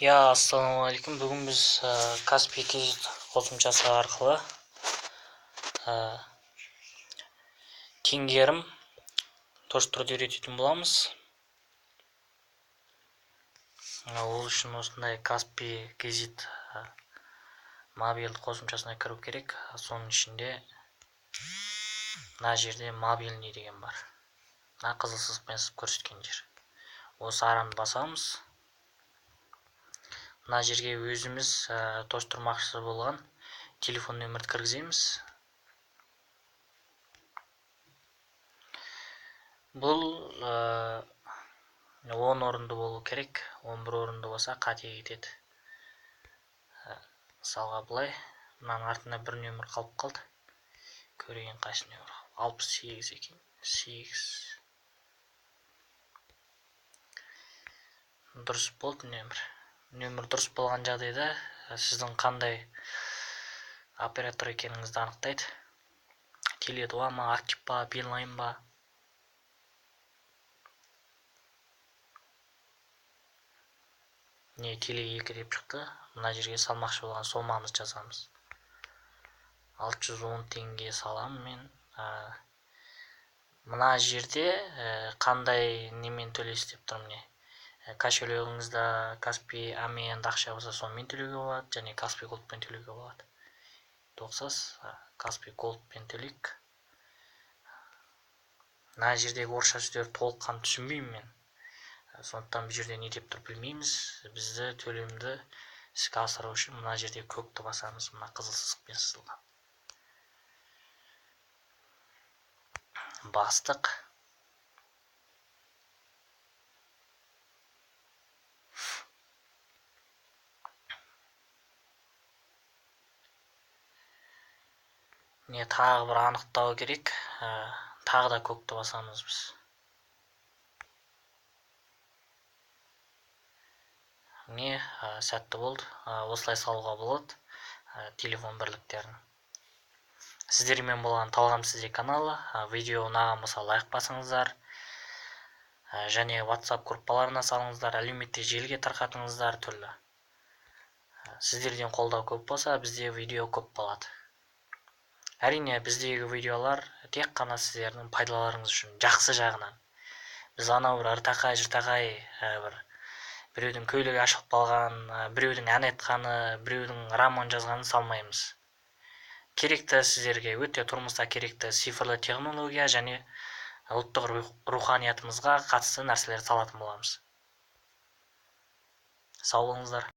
Ассалаумағалейкум. Бүгін біз Каспий кредит қосымшасы арқылы теңгерім тоштыруды үйрететін боламыз. Ол үшін осындай Каспий кредит мобильді қосымшасына кіру керек. Соның ішінде мына жерде мобильный деген бар. Мына қызыл сызықпен сызып көрсеткен жер. Осы арамды басамыз. Мына жерге өзіміз тоштырмақшы болған телефон нөмірді кіргіземіз. Бұл 10 орынды болу керек. 11 орынды болса қате кетеді. Мысалға былай, мынаның артында бір нөмір қалып қалды. Көрейін қайсы нөмір. 68 екен. 8. Дұрыс болды нөмір. Нөмір дұрыс болған жағдайда сіздің қандай оператор екеніңізді анықтайды. Теле2 ма, Актив па, Билайн ба. Теле2 деп шықты. Мына жерге салмақшы болған сомамызды жазамыз. 610 теңге салам мен. Мына жерде қандай немен төлейсіз деп тұрмын. Кошелегіңізде Каспий Амен ақша болса сонымен төлеуге болады, және Каспий Голдпен төлеуге болады. Тоқсас Каспий Голдпен төлейік. Мына жердегі орысша сөздерді толыққан түсінбеймін мен. Сондықтан бұл жерде не деп тұр білмейміз. Бізді төлемді іске асыру үшін мына жерде көкті басамыз. Мына қызыл сызықпен сызылған. Бастық. Тағы бір анықтау керек. Тағы да көкті басамыз біз. Сәтті болды. Осылай салуға болады телефон бірліктерін. Сіздермен болған Талғамсыз каналы. Видео ұнаған болса лайк басыңыздар. Және WhatsApp группаларына салыңыздар, әлеуметтік желіге тарқатыңыздар түрлі. Сіздерден қолдау көп болса, бізде видео көп болады. Әрине, біздегі видеолар тек қана сіздердің пайдаларыңыз үшін, жақсы жағынан. Біз анау бір ыртақай-жыртақай біреудің көйлегі ашылып қалған, біреудің ән айтқаны, біреудің роман жазғанын салмаймыз. Керекті сіздерге өте тұрмыста керекті цифрлы технология және ұлттық руханиятымызға қатысты нәрселер салатын боламыз. Сау болыңыздар.